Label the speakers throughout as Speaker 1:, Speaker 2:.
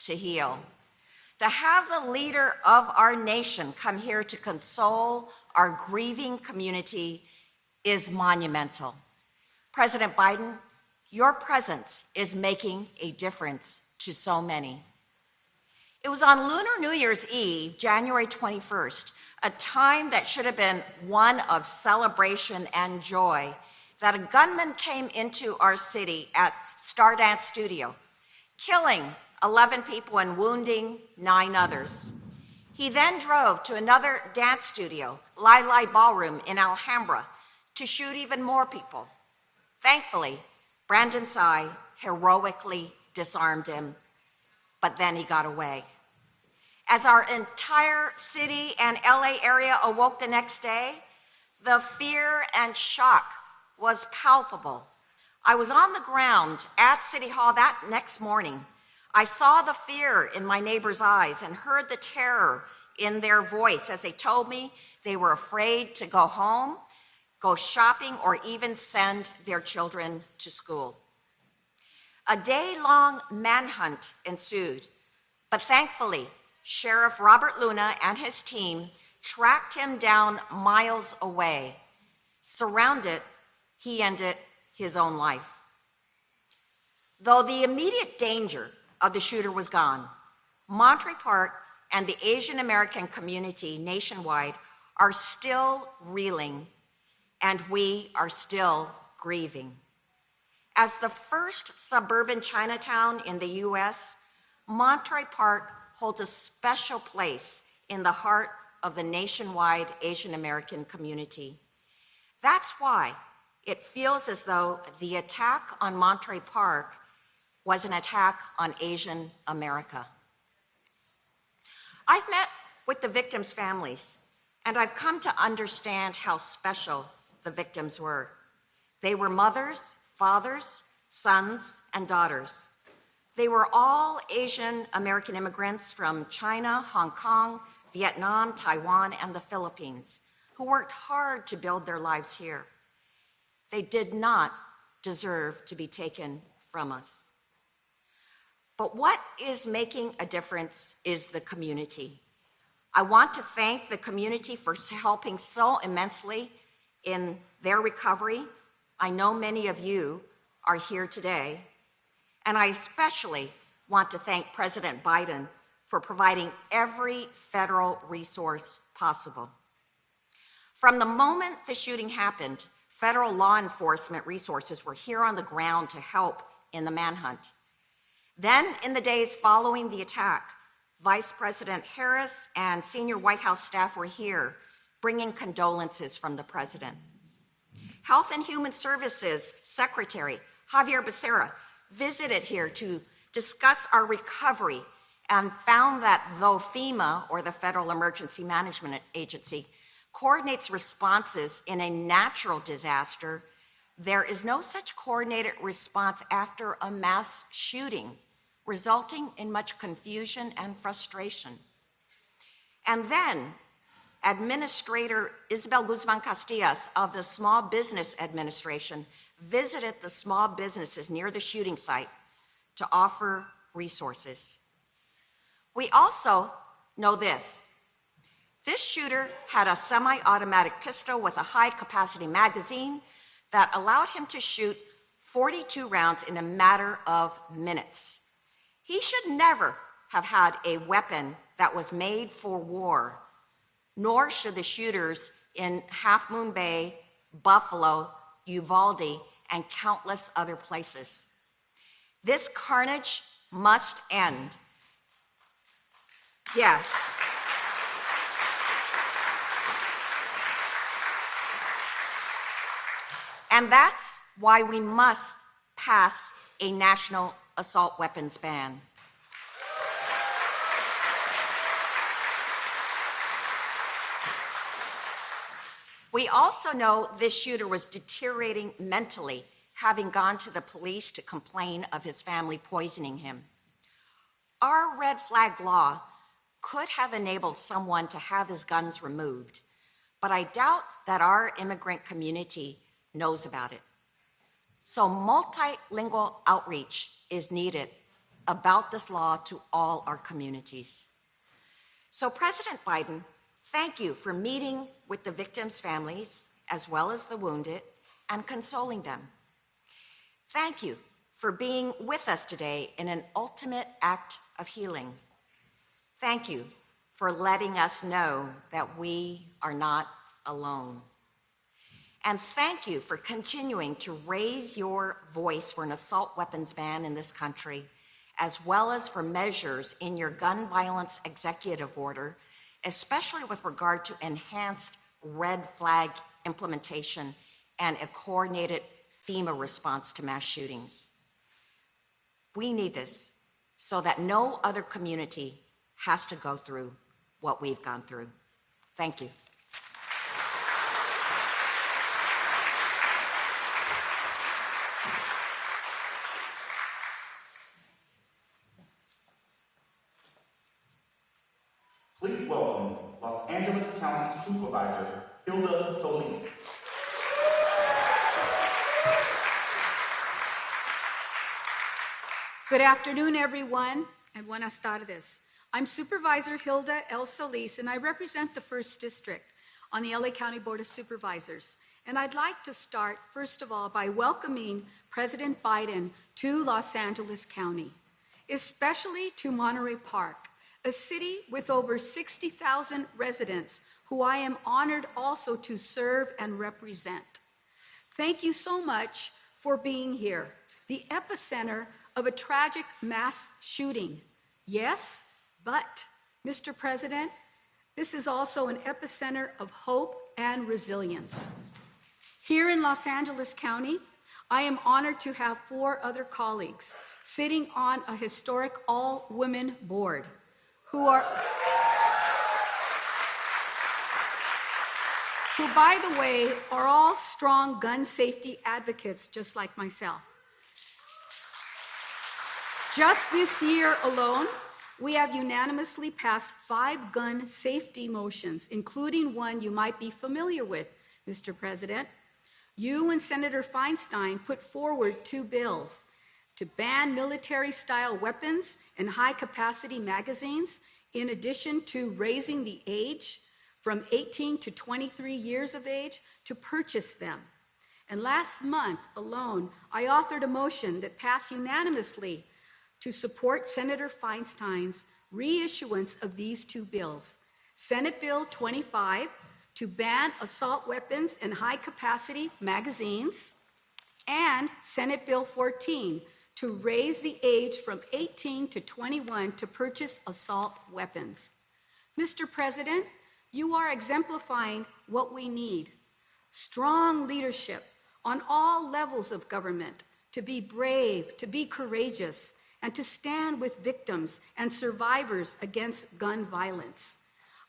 Speaker 1: to heal. To have the leader of our nation come here to console our grieving community is monumental. President Biden, your presence is making a difference to so many. It was on Lunar New Year's Eve, January 21st, a time that should have been one of celebration and joy, that a gunman came into our city at Stardance Studio, killing 11 people and wounding 9 others. He then drove to another dance studio, Lai Lai Ballroom in Alhambra, to shoot even more people. Thankfully, Brandon Tsai heroically disarmed him, but then he got away. As our entire city and LA area awoke the next day, the fear and shock was palpable. I was on the ground at City Hall that next morning. I saw the fear in my neighbors' eyes and heard the terror in their voice as they told me they were afraid to go home, go shopping, or even send their children to school. A day-long manhunt ensued, but thankfully, Sheriff Robert Luna and his team tracked him down miles away. Surrounded, he ended his own life. Though the immediate danger of the shooter was gone, Monterey Park and the Asian American community nationwide are still reeling, and we are still grieving. As the first suburban Chinatown in the US, Monterey Park holds a special place in the heart of the nationwide Asian American community. That's why it feels as though the attack on Monterey Park was an attack on Asian America. I've met with the victims' families, and I've come to understand how special the victims were. They were mothers, fathers, sons, and daughters. They were all Asian American immigrants from China, Hong Kong, Vietnam, Taiwan, and the Philippines, who worked hard to build their lives here. They did not deserve to be taken from us. But what is making a difference is the community. I want to thank the community for helping so immensely in their recovery. I know many of you are here today, and I especially want to thank President Biden for providing every federal resource possible. From the moment the shooting happened, federal law enforcement resources were here on the ground to help in the manhunt. Then, in the days following the attack, Vice President Harris and senior White House staff were here, bringing condolences from the president. Health and Human Services Secretary Javier Becerra visited here to discuss our recovery and found that though FEMA, or the Federal Emergency Management Agency, coordinates responses in a natural disaster, there is no such coordinated response after a mass shooting, resulting in much confusion and frustration. And then, Administrator Isabel Guzman Castillas of the Small Business Administration visited the small businesses near the shooting site to offer resources. We also know this. This shooter had a semi-automatic pistol with a high-capacity magazine that allowed him to shoot 42 rounds in a matter of minutes. He should never have had a weapon that was made for war, nor should the shooters in Half Moon Bay, Buffalo, Uvalde, and countless other places. This carnage must end. Yes. And that's why we must pass a national assault weapons ban. We also know this shooter was deteriorating mentally, having gone to the police to complain of his family poisoning him. Our red flag law could have enabled someone to have his guns removed, but I doubt that our immigrant community knows about it. So multilingual outreach is needed about this law to all our communities. So President Biden, thank you for meeting with the victims' families as well as the wounded and consoling them. Thank you for being with us today in an ultimate act of healing. Thank you for letting us know that we are not alone. And thank you for continuing to raise your voice for an assault weapons ban in this country, as well as for measures in your gun violence executive order, especially with regard to enhanced red flag implementation and a coordinated FEMA response to mass shootings. We need this so that no other community has to go through what we've gone through. Thank you.
Speaker 2: Please welcome Los Angeles County Supervisor Hilda Solis.
Speaker 3: Good afternoon, everyone, and buenas tardes. I'm Supervisor Hilda L. Solis, and I represent the 1st District on the LA County Board of Supervisors. And I'd like to start, first of all, by welcoming President Biden to Los Angeles County, especially to Monterey Park, a city with over 60,000 residents who I am honored also to serve and represent. Thank you so much for being here, the epicenter of a tragic mass shooting. Yes, but, Mr. President, this is also an epicenter of hope and resilience. Here in Los Angeles County, I am honored to have 4 other colleagues sitting on a historic all-women board who, by the way, are all strong gun safety advocates just like myself. Just this year alone, we have unanimously passed 5 gun safety motions, including one you might be familiar with, Mr. President. You and Senator Feinstein put forward 2 bills to ban military-style weapons and high-capacity magazines, in addition to raising the age from 18 to 23 years of age to purchase them. And last month alone, I authored a motion that passed unanimously to support Senator Feinstein's reissuance of these 2 bills. Senate Bill 25 to ban assault weapons and high-capacity magazines, and Senate Bill 14 to raise the age from 18 to 21 to purchase assault weapons. Mr. President, you are exemplifying what we need: strong leadership on all levels of government, to be brave, to be courageous, and to stand with victims and survivors against gun violence.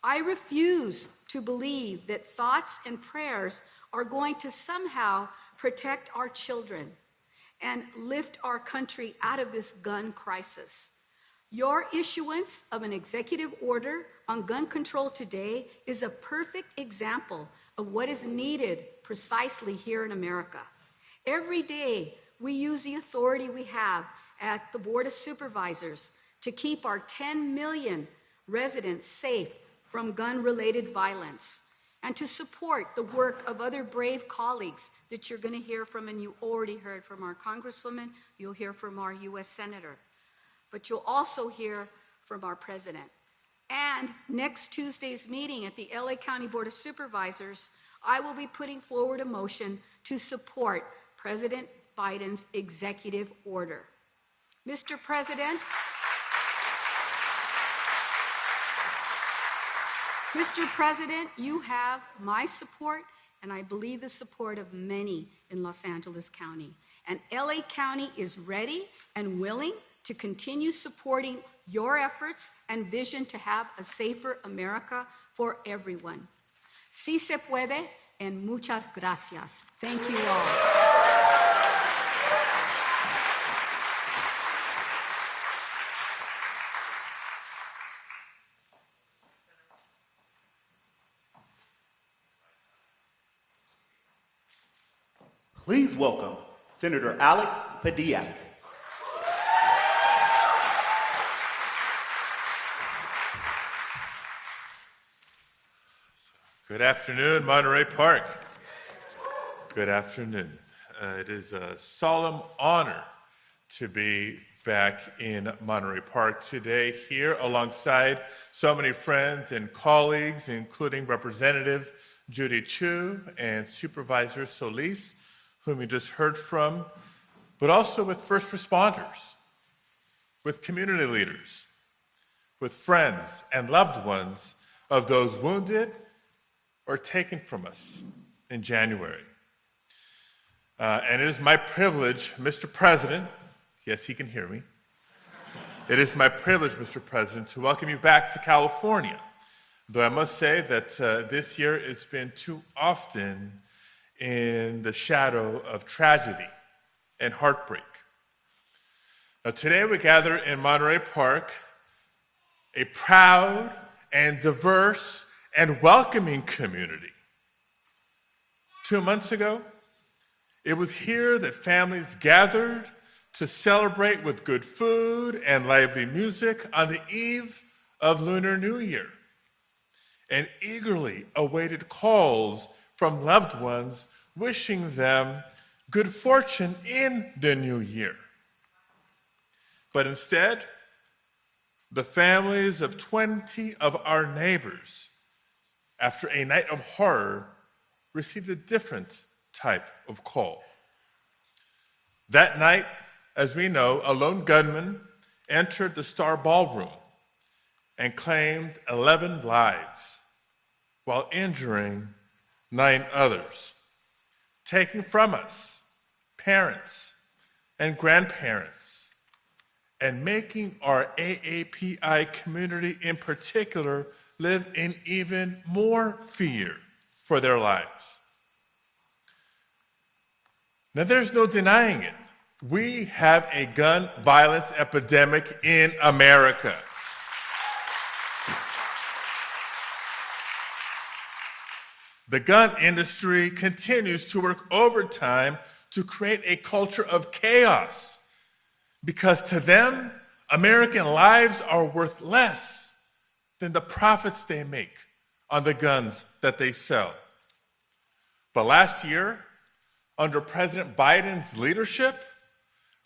Speaker 3: I refuse to believe that thoughts and prayers are going to somehow protect our children and lift our country out of this gun crisis. Your issuance of an executive order on gun control today is a perfect example of what is needed precisely here in America. Every day, we use the authority we have at the Board of Supervisors to keep our 10 million residents safe from gun-related violence, and to support the work of other brave colleagues that you're going to hear from, and you already heard from our Congresswoman, you'll hear from our U.S. Senator, but you'll also hear from our President. And next Tuesday's meeting at the LA County Board of Supervisors, I will be putting forward a motion to support President Biden's executive order. Mr. President, you have my support, and I believe the support of many in Los Angeles County. And LA County is ready and willing to continue supporting your efforts and vision to have a safer America for everyone. Sí se puede, and muchas gracias. Thank you all.
Speaker 2: Please welcome Senator Alex Padilla.
Speaker 4: Good afternoon, Monterey Park. Good afternoon. It is a solemn honor to be back in Monterey Park today, here alongside so many friends and colleagues, including Representative Judy Chu and Supervisor Solis, whom you just heard from, but also with first responders, with community leaders, with friends and loved ones of those wounded or taken from us in January. And it is my privilege, Mr. President, yes, he can hear me. It is my privilege, Mr. President, to welcome you back to California. Though I must say that this year it's been too often in the shadow of tragedy and heartbreak. Now today we gather in Monterey Park, a proud and diverse and welcoming community. 2 months ago, it was here that families gathered to celebrate with good food and lively music on the eve of Lunar New Year, and eagerly awaited calls from loved ones wishing them good fortune in the new year. But instead, the families of 20 of our neighbors, after a night of horror, received a different type of call. That night, as we know, a lone gunman entered the Star Ballroom and claimed 11 lives while injuring 9 others, taking from us parents and grandparents and making our AAPI community in particular live in even more fear for their lives. Now, there's no denying it. We have a gun violence epidemic in America. The gun industry continues to work overtime to create a culture of chaos because to them, American lives are worth less than the profits they make on the guns that they sell. But last year, under President Biden's leadership,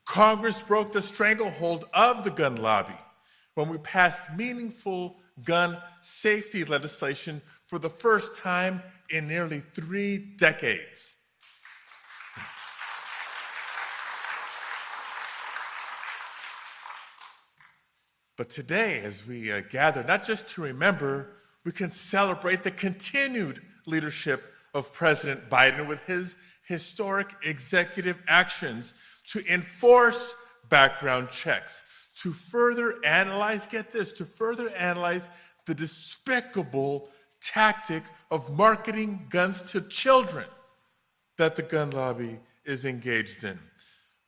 Speaker 4: Congress broke the stranglehold of the gun lobby when we passed meaningful gun safety legislation for the first time in nearly 3 decades. But today, as we gather, not just to remember, we can celebrate the continued leadership of President Biden with his historic executive actions to enforce background checks, to further analyze, get this, to further analyze the despicable tactic of marketing guns to children that the gun lobby is engaged in,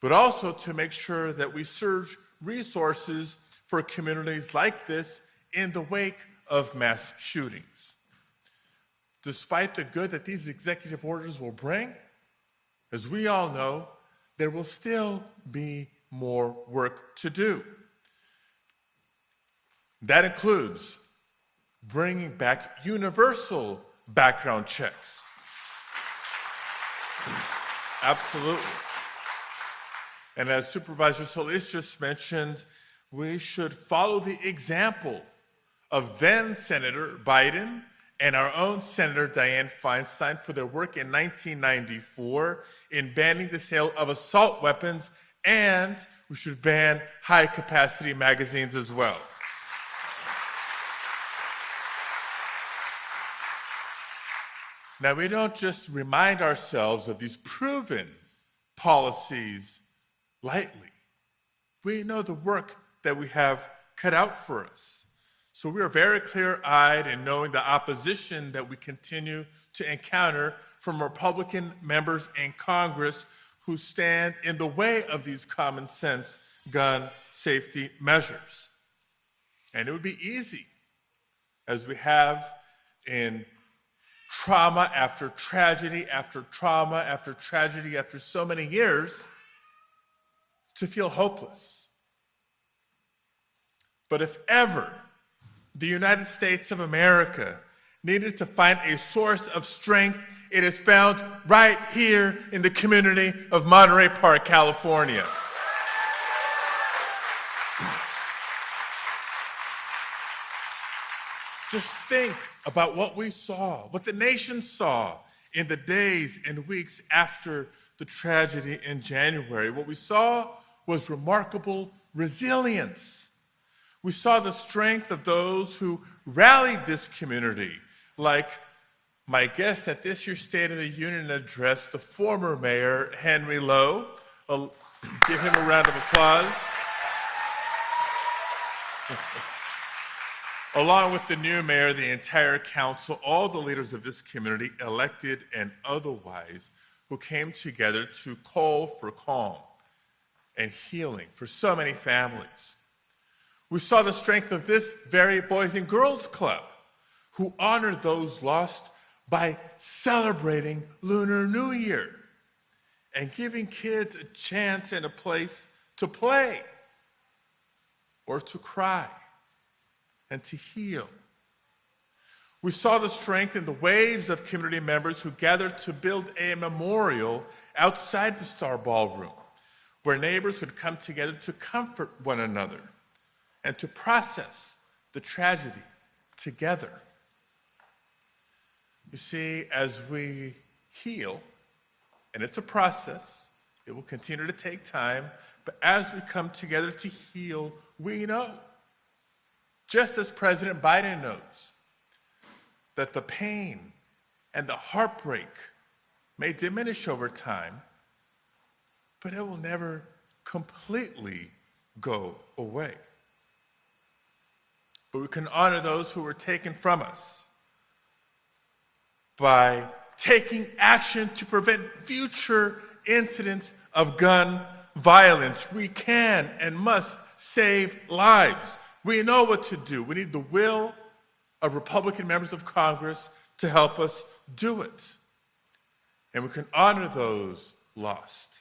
Speaker 4: but also to make sure that we surge resources for communities like this in the wake of mass shootings. Despite the good that these executive orders will bring, as we all know, there will still be more work to do. That includes bringing back universal background checks. Absolutely. And as Supervisor Solis just mentioned, we should follow the example of then Senator Biden and our own Senator Dianne Feinstein for their work in 1994 in banning the sale of assault weapons, and we should ban high-capacity magazines as well. Now, we don't just remind ourselves of these proven policies lightly. We know the work that we have cut out for us. So we are very clear-eyed in knowing the opposition that we continue to encounter from Republican members in Congress who stand in the way of these common sense gun safety measures. And it would be easy, as we have in trauma after tragedy after trauma after tragedy after so many years, to feel hopeless. But if ever the United States of America needed to find a source of strength, it is found right here in the community of Monterey Park, California. Just think about what we saw, what the nation saw in the days and weeks after the tragedy in January. What we saw was remarkable resilience. We saw the strength of those who rallied this community, like my guest at this year's State of the Union address, the former mayor, Henry Lowe. I'll give him a round of applause. Along with the new mayor, the entire council, all the leaders of this community, elected and otherwise, who came together to call for calm and healing for so many families. We saw the strength of this very Boys and Girls Club, who honored those lost by celebrating Lunar New Year and giving kids a chance and a place to play or to cry and to heal. We saw the strength in the waves of community members who gathered to build a memorial outside the Star Ballroom, where neighbors would come together to comfort one another and to process the tragedy together. You see, as we heal, and it's a process, it will continue to take time, but as we come together to heal, we know, just as President Biden knows, that the pain and the heartbreak may diminish over time, but it will never completely go away. But we can honor those who were taken from us by taking action to prevent future incidents of gun violence. We can and must save lives. We know what to do. We need the will of Republican members of Congress to help us do it. And we can honor those lost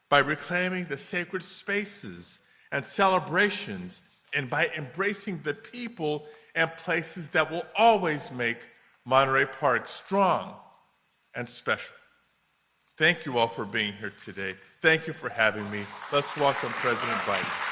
Speaker 4: by reclaiming the sacred spaces and celebrations and by embracing the people and places that will always make Monterey Park strong and special. Thank you all for being here today. Thank you for having me. Let's welcome President Biden.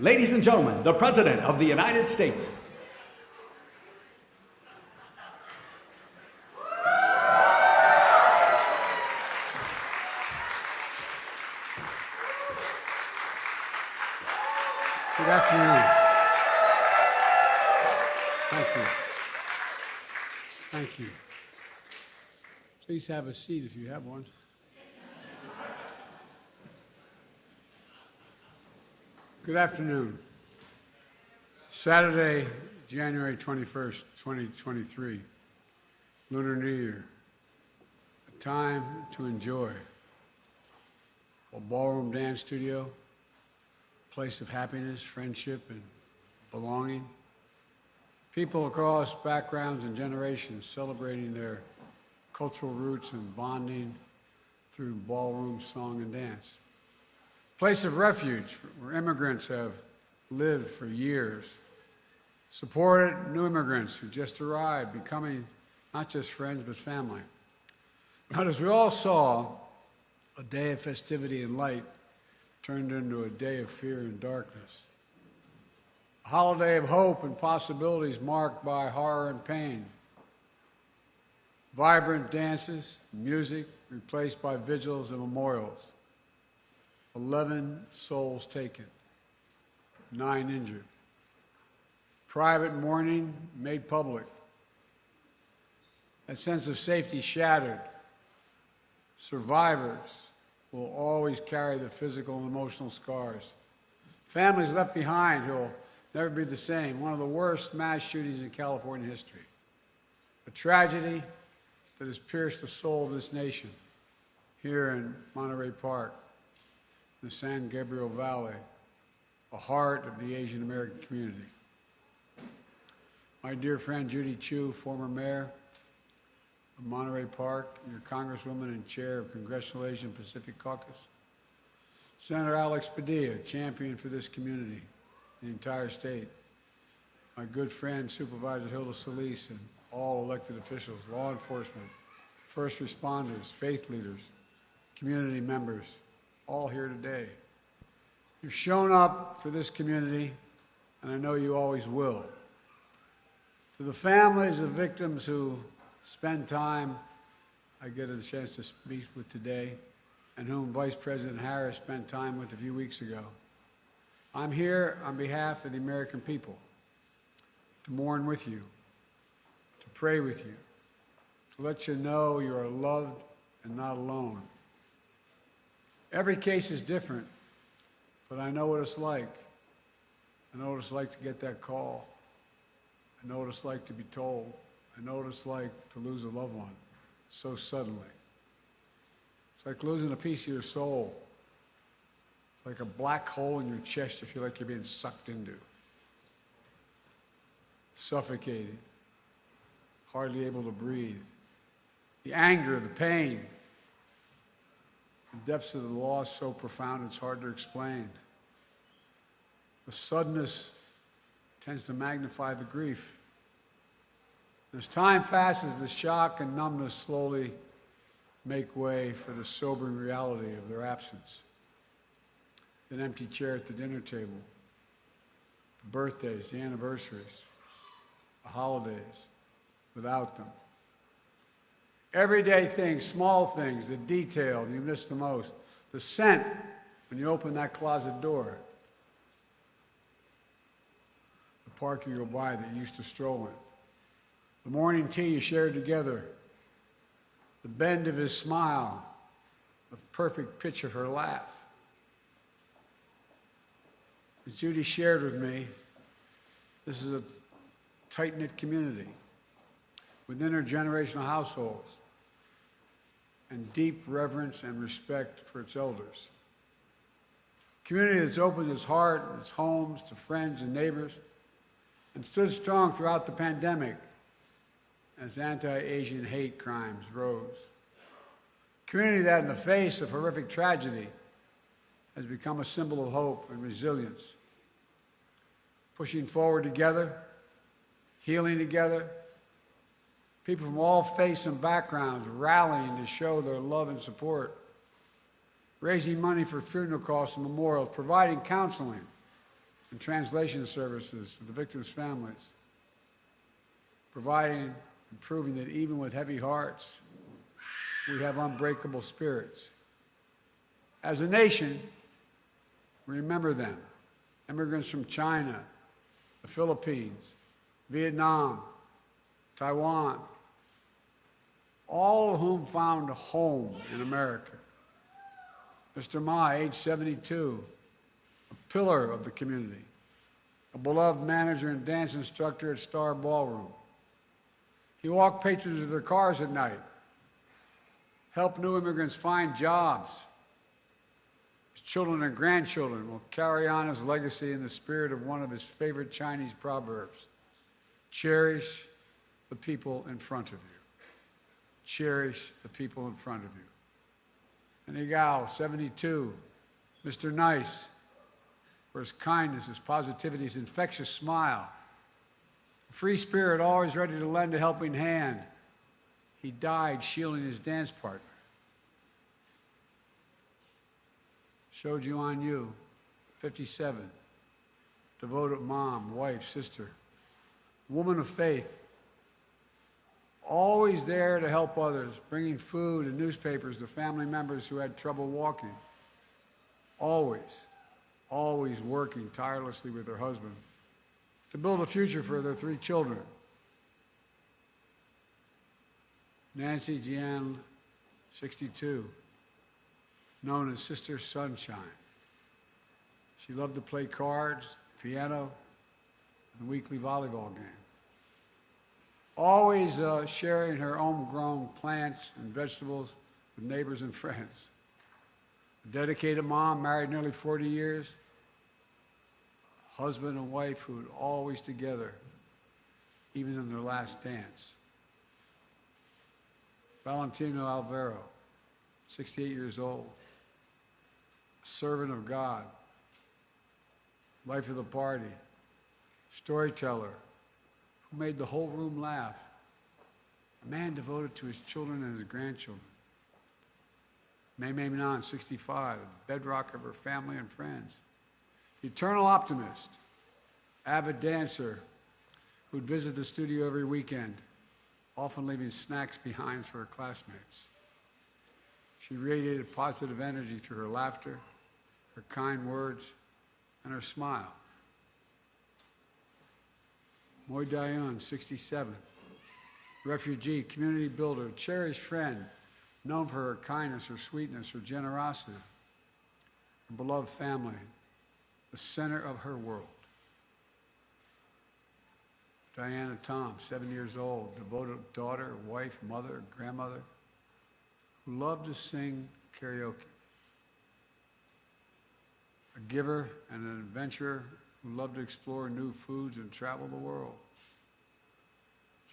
Speaker 5: Ladies and gentlemen, the President of the United States.
Speaker 6: Good afternoon. Thank you. Thank you. Please have a seat if you have one. Good afternoon. Saturday, January 21st, 2023, Lunar New Year, a time to enjoy. A ballroom dance studio, place of happiness, friendship, and belonging. People across backgrounds and generations celebrating their cultural roots and bonding through ballroom song and dance. Place of refuge where immigrants have lived for years. Supported new immigrants who just arrived, becoming not just friends, but family. But as we all saw, a day of festivity and light turned into a day of fear and darkness. A holiday of hope and possibilities marked by horror and pain. Vibrant dances, music replaced by vigils and memorials. 11 souls taken, 9 injured. Private mourning made public. That sense of safety shattered. Survivors will always carry the physical and emotional scars. Families left behind who will never be the same. One of the worst mass shootings in California history. A tragedy that has pierced the soul of this nation here in Monterey Park, the San Gabriel Valley, the heart of the Asian American community. My dear friend Judy Chu, former mayor of Monterey Park, your Congresswoman and chair of Congressional Asian Pacific Caucus. Senator Alex Padilla, champion for this community, the entire state. My good friend Supervisor Hilda Solis and all elected officials, law enforcement, first responders, faith leaders, community members, all here today. You've shown up for this community, and I know you always will. To the families of victims who spend time, I get a chance to speak with today, and whom Vice President Harris spent time with a few weeks ago. I'm here on behalf of the American people to mourn with you, to pray with you, to let you know you are loved and not alone. Every case is different, but I know what it's like. I know what it's like to get that call. I know what it's like to be told. I know what it's like to lose a loved one so suddenly. It's like losing a piece of your soul. It's like a black hole in your chest you feel like you're being sucked into. Suffocating, hardly able to breathe. The anger, the pain, the depths of the loss so profound it's hard to explain. The suddenness tends to magnify the grief. As time passes, the shock and numbness slowly make way for the sobering reality of their absence. An empty chair at the dinner table, the birthdays, the anniversaries, the holidays, without them. Everyday things, small things, the detail you miss the most, the scent when you open that closet door, the park you go by that you used to stroll in, the morning tea you shared together, the bend of his smile, the perfect pitch of her laugh. As Judy shared with me, this is a tight-knit community with intergenerational households and deep reverence and respect for its elders. A community that's opened its heart and its homes to friends and neighbors and stood strong throughout the pandemic as anti-Asian hate crimes rose. A community that, in the face of horrific tragedy, has become a symbol of hope and resilience. Pushing forward together, healing together, people from all faiths and backgrounds rallying to show their love and support, raising money for funeral costs and memorials, providing counseling, and translation services to the victims' families, providing and proving that even with heavy hearts, we have unbreakable spirits. As a nation, remember them. Immigrants from China, the Philippines, Vietnam, Taiwan, all of whom found a home in America. Mr. Ma, age 72, a pillar of the community, a beloved manager and dance instructor at Star Ballroom. He walked patrons to their cars at night, helped new immigrants find jobs. His children and grandchildren will carry on his legacy in the spirit of one of his favorite Chinese proverbs: cherish the people in front of you. Cherish the people in front of you. And Igao, 72, Mr. Nice, for his kindness, his positivity, his infectious smile, a free spirit always ready to lend a helping hand. He died shielding his dance partner. Shoju On Yu, 57, devoted mom, wife, sister, woman of faith, always there to help others, bringing food and newspapers to family members who had trouble walking. Always, always working tirelessly with her husband to build a future for their 3 children. Nancy Jian, 62, known as Sister Sunshine. She loved to play cards, piano, and the weekly volleyball game. Always sharing her homegrown plants and vegetables with neighbors and friends. A dedicated mom, married nearly 40 years. Husband and wife who were always together, even in their last dance. Valentino Alvaro, 68 years old, a servant of God, life of the party, storyteller, who made the whole room laugh, a man devoted to his children and his grandchildren. Mei Minan, 65, the bedrock of her family and friends. The eternal optimist, avid dancer who'd visit the studio every weekend, often leaving snacks behind for her classmates. She radiated positive energy through her laughter, her kind words, and her smile. Moy Dayun, 67, refugee, community builder, cherished friend, known for her kindness, her sweetness, her generosity, her beloved family, the center of her world. Diana Tom, 7 years old, devoted daughter, wife, mother, grandmother, who loved to sing karaoke. A giver and an adventurer who loved to explore new foods and travel the world.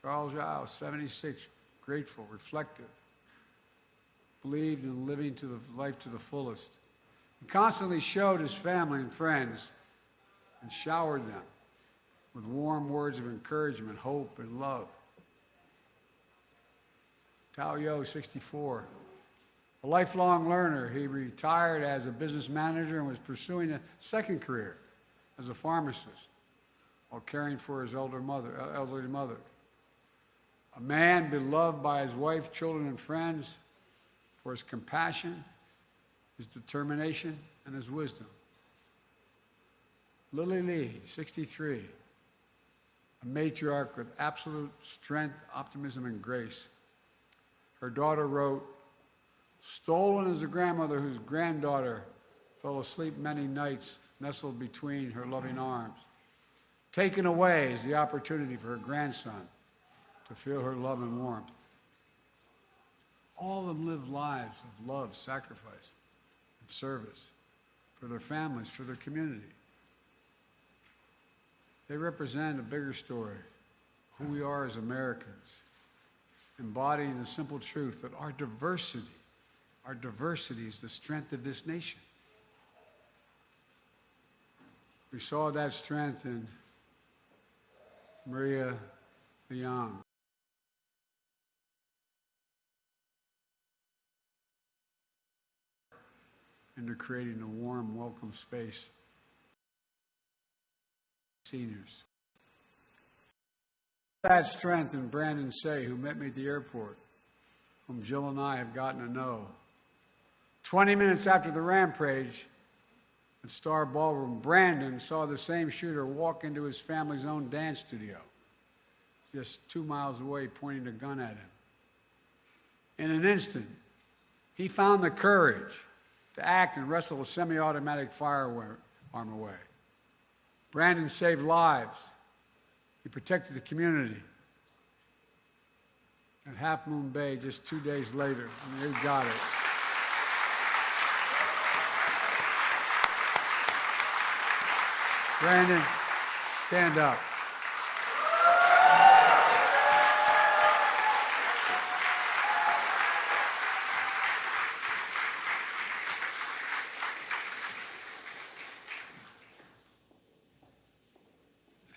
Speaker 6: Charles Zhao, 76, grateful, reflective, believed in living to the life to the fullest. He constantly showed his family and friends and showered them with warm words of encouragement, hope, and love. Tao Yo, 64, a lifelong learner. He retired as a business manager and was pursuing a second career as a pharmacist while caring for his elderly mother. A man beloved by his wife, children, and friends for his compassion, his determination, and his wisdom. Lily Lee, 63, a matriarch with absolute strength, optimism, and grace. Her daughter wrote, "Stolen is a grandmother whose granddaughter fell asleep many nights nestled between her loving arms. Taken away is the opportunity for her grandson to feel her love and warmth." All of them lived lives of love, sacrifice, and service for their families, for their community. They represent a bigger story, who we are as Americans, embodying the simple truth that our diversity is the strength of this nation. We saw that strength in Maria Liang. Into creating a warm, welcome space seniors. That strength in Brandon Say, who met me at the airport, whom Jill and I have gotten to know. 20 minutes after the rampage at Star Ballroom, Brandon saw the same shooter walk into his family's own dance studio, just 2 miles away, pointing a gun at him. In an instant, he found the courage to act and wrestle a semi-automatic firearm away. Brandon saved lives. He protected the community. At Half Moon Bay, just 2 days later, he got it. Brandon, stand up.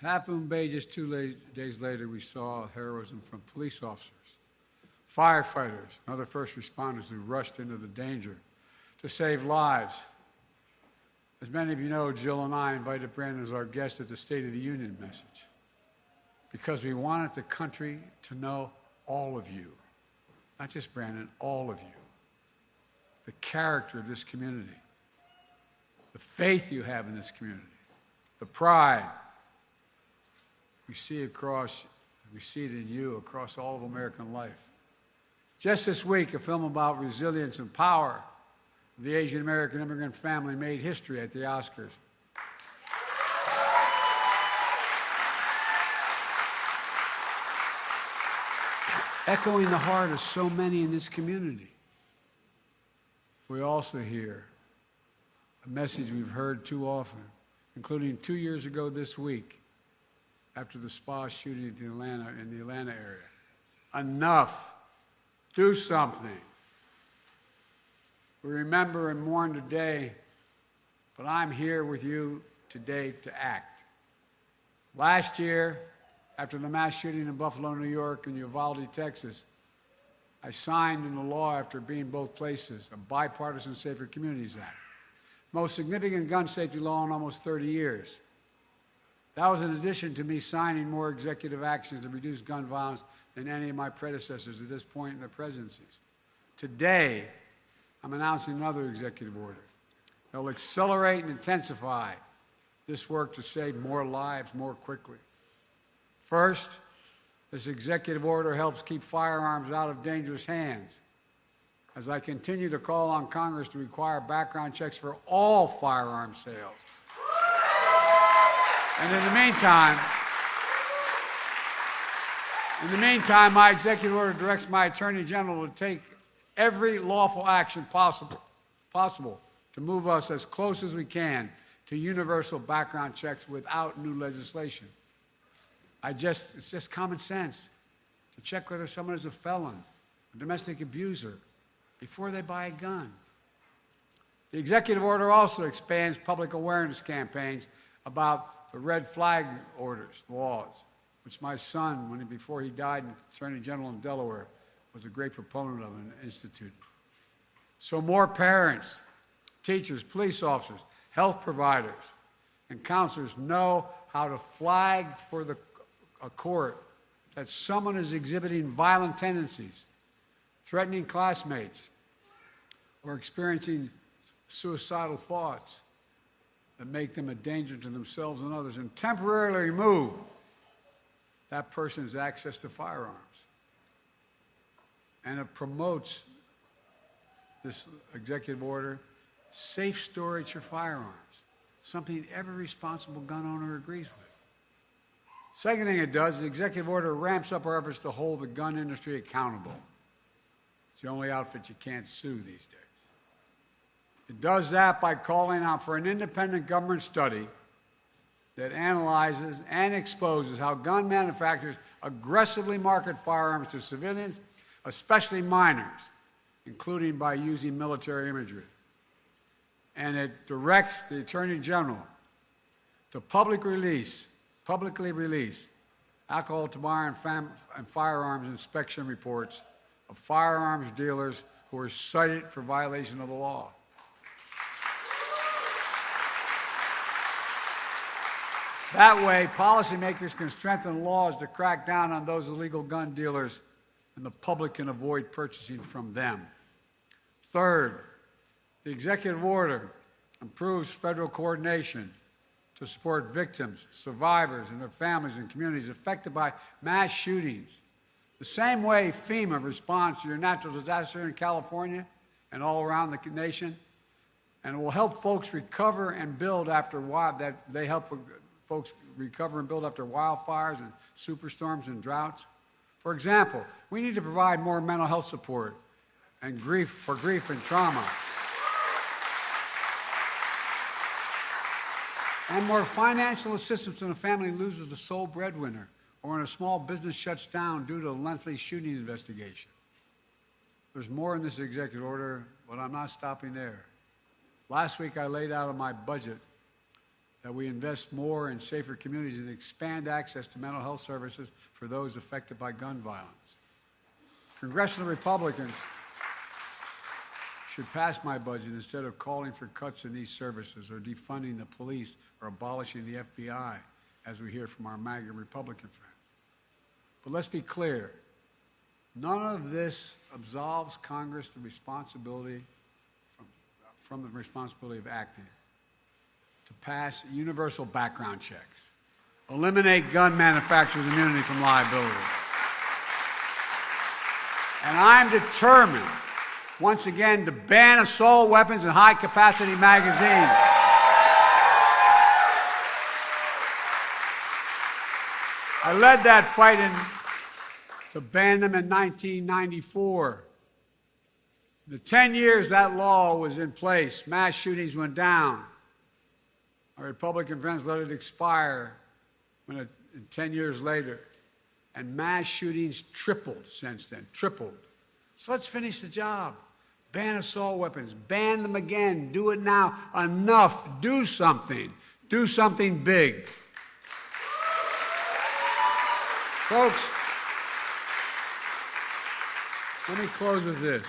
Speaker 6: Half Moon Bay, just 2 days later, we saw heroism from police officers, firefighters, and other first responders who rushed into the danger to save lives. As many of you know, Jill and I invited Brandon as our guest at the State of the Union message because we wanted the country to know all of you, not just Brandon, all of you, the character of this community, the faith you have in this community, the pride. We see it in you across all of American life. Just this week, a film about resilience and power of the Asian American immigrant family made history at the Oscars. Echoing the heart of so many in this community. We also hear a message we've heard too often, including 2 years ago this week, after the spa shooting in the Atlanta area. Enough. Do something. We remember and mourn today, but I'm here with you today to act. Last year, after the mass shooting in Buffalo, New York, and Uvalde, Texas, I signed into law, after being both places, a bipartisan Safer Communities Act, most significant gun safety law in almost 30 years. That was in addition to me signing more executive actions to reduce gun violence than any of my predecessors at this point in their presidencies. Today, I'm announcing another executive order that will accelerate and intensify this work to save more lives more quickly. First, this executive order helps keep firearms out of dangerous hands, as I continue to call on Congress to require background checks for all firearm sales. And in the meantime, my executive order directs my Attorney General to take every lawful action possible to move us as close as we can to universal background checks without new legislation. It's just common sense to check whether someone is a felon, a domestic abuser, before they buy a gun. The executive order also expands public awareness campaigns about the red flag orders, laws, which my son, before he died, Attorney General in Delaware, was a great proponent of and instituted. So more parents, teachers, police officers, health providers, and counselors know how to flag for a court that someone is exhibiting violent tendencies, threatening classmates, or experiencing suicidal thoughts that make them a danger to themselves and others, and temporarily remove that person's access to firearms. And it promotes, this executive order, safe storage for firearms, something every responsible gun owner agrees with. Second thing it does, the executive order ramps up our efforts to hold the gun industry accountable. It's the only outfit you can't sue these days. It does that by calling out for an independent government study that analyzes and exposes how gun manufacturers aggressively market firearms to civilians, especially minors, including by using military imagery. And it directs the Attorney General to publicly release alcohol, tobacco, and firearms inspection reports of firearms dealers who are cited for violation of the law. That way, policymakers can strengthen laws to crack down on those illegal gun dealers, and the public can avoid purchasing from them. Third, the executive order improves federal coordination to support victims, survivors, and their families and communities affected by mass shootings. The same way FEMA responds to your natural disaster in California and all around the nation, and it will help folks recover and build after folks recover and build after wildfires and superstorms and droughts. For example, we need to provide more mental health support and grief and trauma, and more financial assistance when a family loses the sole breadwinner or when a small business shuts down due to a lengthy shooting investigation. There's more in this executive order, but I'm not stopping there. Last week, I laid out in my budget that we invest more in safer communities and expand access to mental health services for those affected by gun violence. Congressional Republicans should pass my budget instead of calling for cuts in these services or defunding the police or abolishing the FBI, as we hear from our MAGA Republican friends. But let's be clear, none of this absolves Congress the responsibility from the responsibility of acting to pass universal background checks, eliminate gun manufacturers' immunity from liability. And I'm determined, once again, to ban assault weapons and high-capacity magazines. I led that fight to ban them in 1994. The 10 years that law was in place, mass shootings went down. Our Republican friends let it expire 10 years later. And mass shootings tripled since then, tripled. So let's finish the job. Ban assault weapons, ban them again, do it now. Enough, do something big. Folks, let me close with this.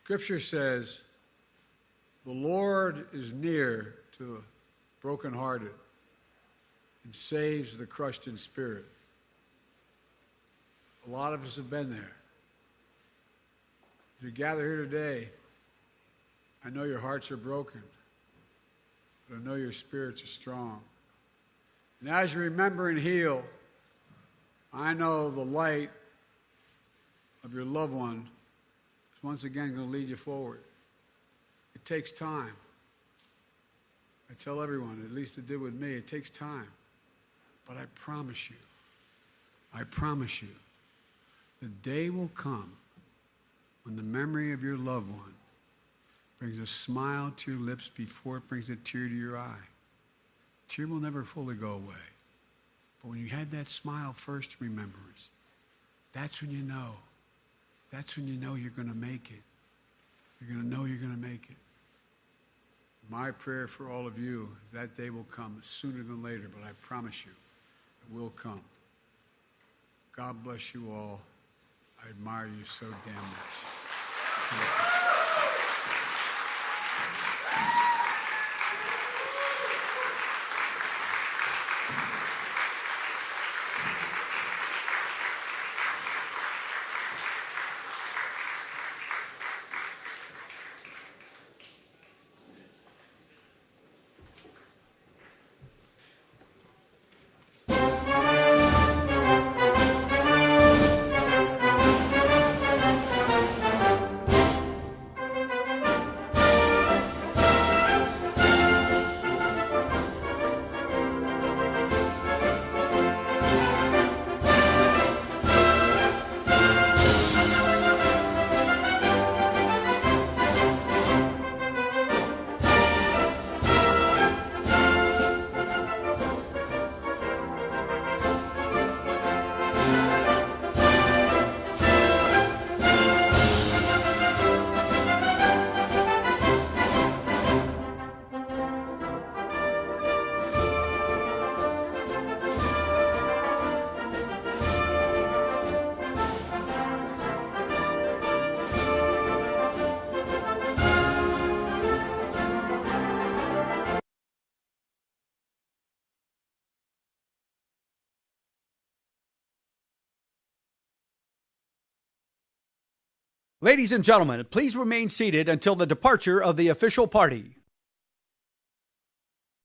Speaker 6: Scripture says, the Lord is near to the brokenhearted and saves the crushed in spirit. A lot of us have been there. As you gather here today, I know your hearts are broken, but I know your spirits are strong. And as you remember and heal, I know the light of your loved one is once again going to lead you forward. It takes time. I tell everyone, at least it did with me, it takes time. But I promise you, the day will come when the memory of your loved one brings a smile to your lips before it brings a tear to your eye. A tear will never fully go away. But when you had that smile first remembrance, that's when you know. That's when you know you're going to make it. You're going to know you're going to make it. My prayer for all of you is that day will come sooner than later, but I promise you, it will come. God bless you all. I admire you so damn much. Thank you.
Speaker 5: Ladies and gentlemen, please remain seated until the departure of the official party.